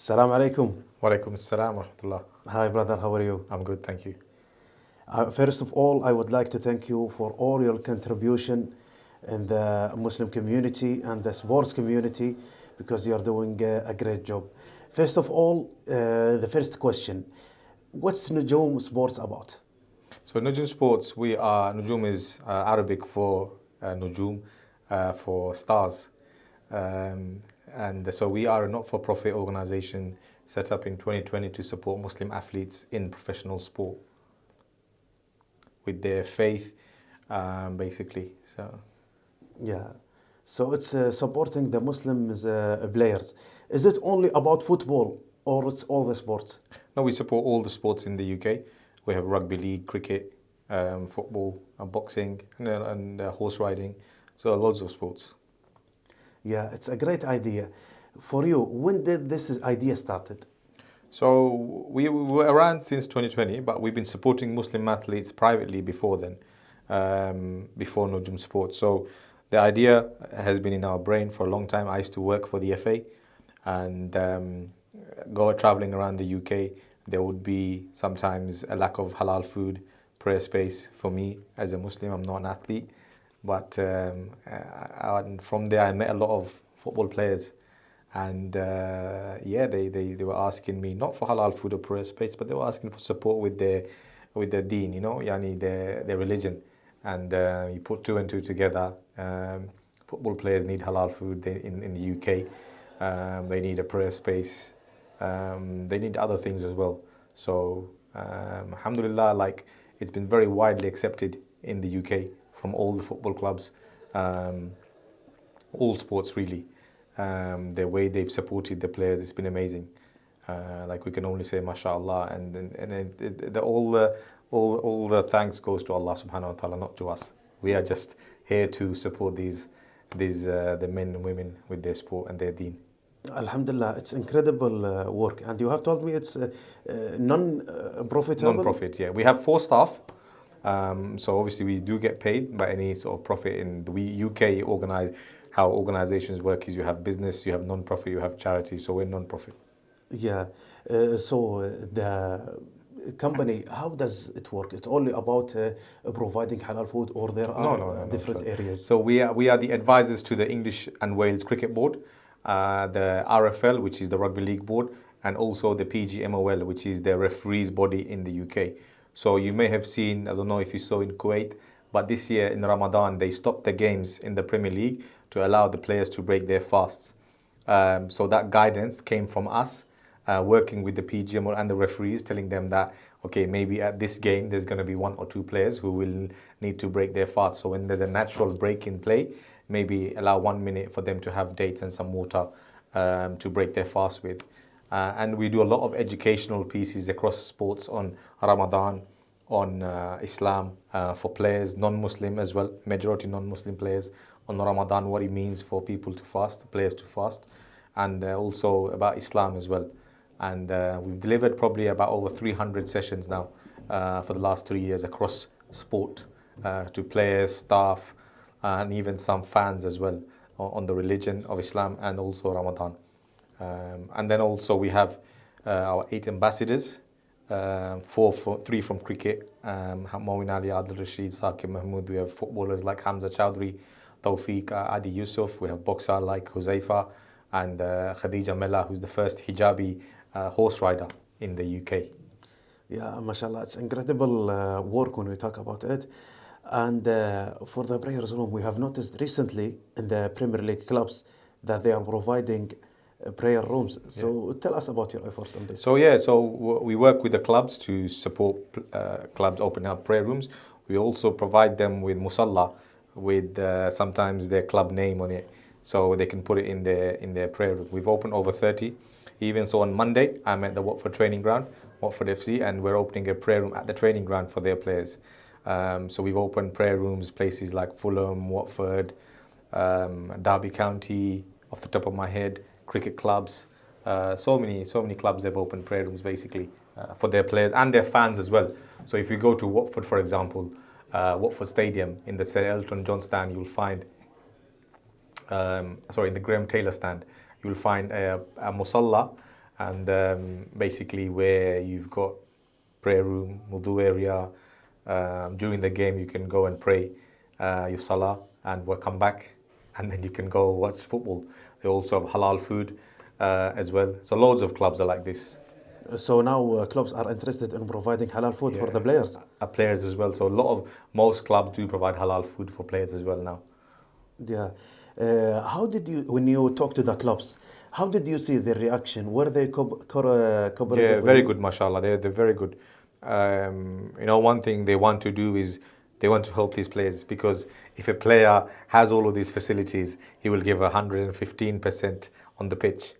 Assalamu alaikum. Walaikum assalam wa rahmatullah. Hi, brother. How are you? I'm good, thank you. First of all, I would like to thank you for all your contribution in the Muslim community and the sports community because you are doing a great job. First of all, the first question, what's Nujum Sports about? So Nujum Sports, Nujum is Arabic for Nujum, for stars. And so we are a not-for-profit organization set up in 2020 to support Muslim athletes in professional sport with their faith, basically. Yeah, so it's supporting the Muslims players. Is it only about football or it's all the sports? No, we support all the sports in the UK. We have rugby league, cricket, football, boxing, and horse riding. So loads of sports. Yeah, it's a great idea. For you, when did this idea started? So we were around since 2020, but we've been supporting Muslim athletes privately before then, before Nujum Sports. So the idea has been in our brain for a long time. I used to work for the FA and go traveling around the UK. There would be sometimes a lack of halal food, prayer space for me as a Muslim. I'm not an athlete. But and from there, I met a lot of football players. And they were asking me, not for halal food or prayer space, but they were asking for support with their deen, yani their religion. And you put two and two together. Football players need halal food in the UK. They need a prayer space. They need other things as well. So alhamdulillah, it's been very widely accepted in the UK from all the football clubs, all sports really. The way they've supported the players, it's been amazing. We can only say mashallah, and all the thanks goes to Allah subhanahu wa ta'ala, not to us. We are just here to support the men and women with their sport and their deen. Alhamdulillah, it's incredible work. And you have told me it's non-profitable? Non-profit, yeah. We have 4 staff. So obviously we do get paid by any sort of profit. In the UK, how organizations work is you have business, you have non-profit, you have charity. So we're non-profit. Yeah. So the company, how does it work? It's only about providing halal food, or there are No. different areas? So we are the advisors to the English and Wales Cricket Board, the RFL, which is the Rugby League Board, and also the PGMOL, which is the referees body in the UK. So you may have seen, I don't know if you saw in Kuwait, but this year in Ramadan, they stopped the games in the Premier League to allow the players to break their fasts. So that guidance came from us, working with the PGMOL and the referees, telling them that, okay, maybe at this game, there's going to be 1 or 2 players who will need to break their fast. So when there's a natural break in play, maybe allow 1 minute for them to have dates and some water to break their fast with. And we do a lot of educational pieces across sports on Ramadan, on Islam, for players, non-Muslim as well, majority non-Muslim players, on Ramadan, what it means for people to fast, players to fast, and also about Islam as well. And we've delivered probably about over 300 sessions now for the last 3 years across sport to players, staff, and even some fans as well on the religion of Islam and also Ramadan. And then also we have our 8 ambassadors, 3 from cricket, Moeen Ali, Adil Rashid, Saqib Mahmood. We have footballers like Hamza Chowdhury, Tawfiq, Adi Yusuf. We have boxer like Huzaifa and Khadija Mella, who's the first hijabi horse rider in the UK. Yeah, mashallah, it's incredible work when we talk about it. And for the prayers room, we have noticed recently in the Premier League clubs that they are providing prayer rooms. So tell us about your effort on this. So we work with the clubs to support clubs opening up prayer rooms. We also provide them with musalla, with sometimes their club name on it, so they can put it in their prayer room. We've opened over 30. Even so, on Monday, I'm at the Watford training ground, Watford FC, and we're opening a prayer room at the training ground for their players. So we've opened prayer rooms, places like Fulham, Watford, Derby County, off the top of my head, cricket clubs. So many clubs have opened prayer rooms basically for their players and their fans as well. So if you go to Watford, for example, Watford Stadium, in the Sir Elton John stand, you'll find, in the Graham Taylor stand, you'll find a musalla and basically where you've got prayer room, wudu area. During the game, you can go and pray your salah and we'll come back, and then you can go watch football. They also have halal food as well. So loads of clubs are like this. So now clubs are interested in providing halal food for the players. Players as well. So most clubs do provide halal food for players as well now. Yeah. How did you, when you talk to the clubs, how did you see their reaction? Were they cooperative? Yeah, very good, mashallah. They're very good. One thing they want to do is they want to help these players, because if a player has all of these facilities, he will give 115% on the pitch,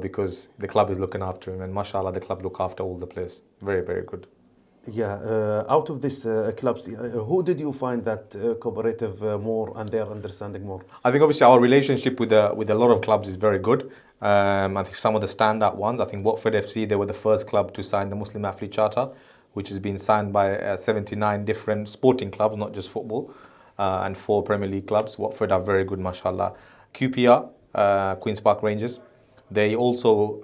because the club is looking after him, and mashallah, the club look after all the players. Very, very good. Yeah, out of these clubs, who did you find that cooperative more and they are understanding more? I think obviously our relationship with a lot of clubs is very good. I think some of the standout ones, I think Watford FC, they were the first club to sign the Muslim Athlete Charter, which has been signed by 79 different sporting clubs, not just football, and 4 Premier League clubs. Watford are very good, mashallah. QPR, Queen's Park Rangers, they also,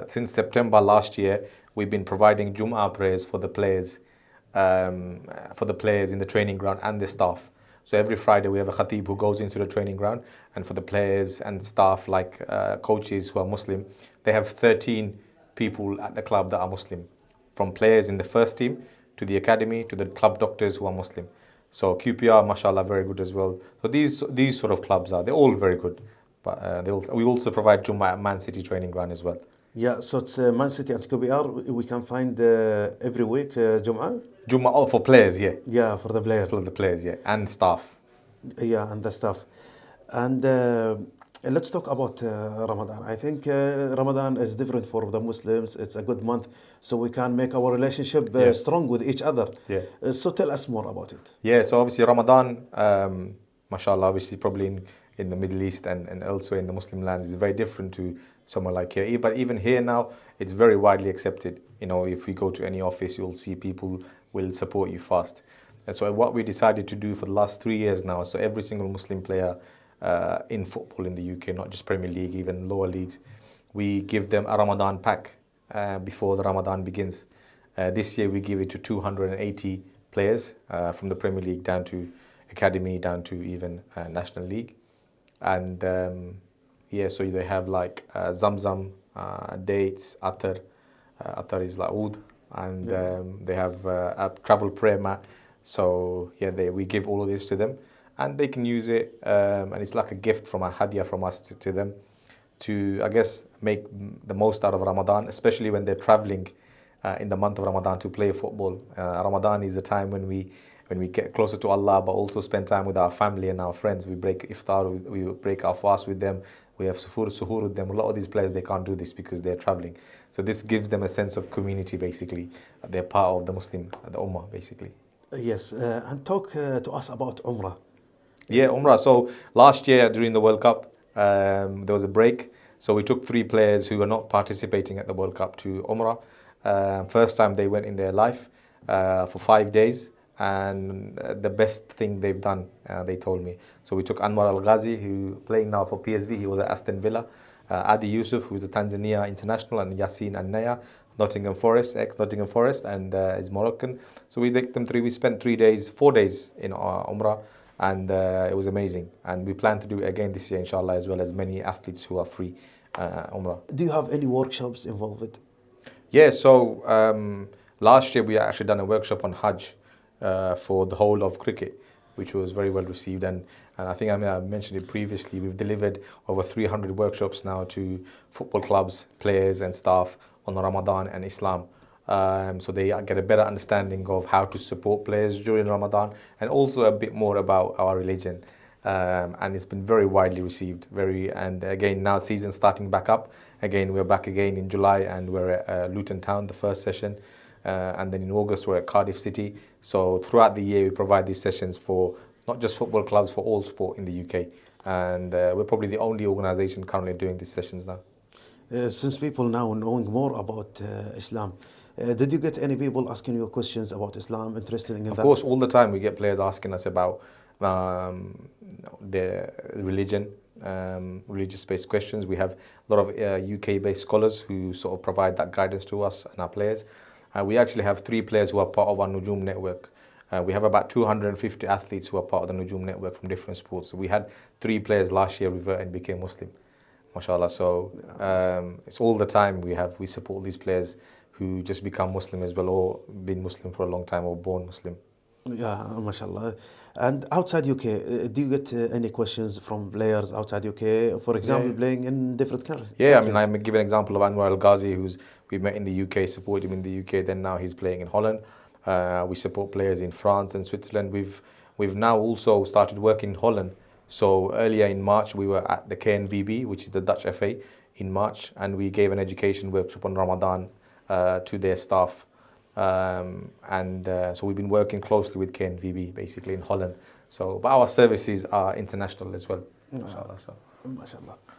since September last year, we've been providing Jum'ah prayers for the players in the training ground and the staff. So every Friday we have a khatib who goes into the training ground, and for the players and staff, like coaches who are Muslim, they have 13 people at the club that are Muslim, from players in the first team to the academy to the club doctors who are Muslim. So QPR, mashallah, very good as well. So these sort of clubs they're all very good. But we also provide Jummah at Man City training ground as well. Yeah, so it's Man City and QPR. We can find every week Jum'ah? Jummah, for players, yeah. Yeah, for the players. For the players, yeah, and staff. Yeah, and the staff. And let's talk about Ramadan. I think Ramadan is different for the Muslims. It's a good month, so we can make our relationship strong with each other. Yeah. So tell us more about it. Yeah, so obviously Ramadan, mashallah, obviously probably in the Middle East and elsewhere in the Muslim lands is very different to somewhere like here. But even here now, it's very widely accepted. If we go to any office, you'll see people will support you fast. And so what we decided to do for the last 3 years now, so every single Muslim player in football in the UK, not just Premier League, even lower leagues, we give them a Ramadan pack before the Ramadan begins. This year we give it to 280 players from the Premier League down to academy, down to even National League. And so they have like zamzam, dates, atar. Atar is like oud, and they have a travel prayer mat. So we give all of this to them, and they can use it, and it's like a gift from a hadiah from us to them, to I guess make the most out of Ramadan, especially when they're traveling in the month of Ramadan to play football. Ramadan is a time when we get closer to Allah, but also spend time with our family and our friends. We break iftar, we break our fast with them. We have suhoor with them. A lot of these players, they can't do this because they're traveling. So this gives them a sense of community, basically. They're part of the Ummah, basically. Yes, and talk to us about Umrah. Yeah, Umrah. So last year during the World Cup, there was a break. So we took 3 players who were not participating at the World Cup to Umrah. First time they went in their life for 5 days. And the best thing they've done, they told me. So we took Anwar Al-Ghazi, who playing now for PSV. He was at Aston Villa. Adi Yusuf, who's a Tanzania international, and Yasin An-Naya, Nottingham Forest, ex-Nottingham Forest, and is Moroccan. So we take them 3. We spent 4 days in Umrah, and it was amazing. And we plan to do it again this year, inshallah, as well as many athletes who are free Umrah. Do you have any workshops involved? Yeah, so last year we actually done a workshop on Hajj. For the whole of cricket, which was very well received, and I think I mentioned it previously, we've delivered over 300 workshops now to football clubs, players and staff on Ramadan and Islam, so they get a better understanding of how to support players during Ramadan, and also a bit more about our religion, and it's been very widely received. And again, now season starting back up again, we're back again in July, and we're at Luton Town, the first session. And then in August we're at Cardiff City. So throughout the year we provide these sessions for not just football clubs, for all sport in the UK. And we're probably the only organisation currently doing these sessions now. Since people now knowing more about Islam, did you get any people asking you questions about Islam, interested in that? Of course, all the time we get players asking us about their religion, religious-based questions. We have a lot of UK-based scholars who sort of provide that guidance to us and our players. We actually have 3 players who are part of our Nujum network. We have about 250 athletes who are part of the Nujum network from different sports. So we had 3 players last year revert and became Muslim, mashallah. So it's all the time we support these players who just become Muslim as well, or been Muslim for a long time, or born Muslim. Yeah, mashallah. And outside UK, do you get any questions from players outside UK, for example, Yeah. playing in different countries? Yeah, I mean, I'm give an example of Anwar Al Ghazi, who's we met in the UK, supported him in the UK. Then now he's playing in Holland. We support players in France and Switzerland. We've now also started working in Holland. So earlier in March, we were at the KNVB, which is the Dutch FA, in March, and we gave an education workshop on Ramadan to their staff. So we've been working closely with KNVB, basically in Holland. So, but our services are international as well, inshallah. So. MashaAllah.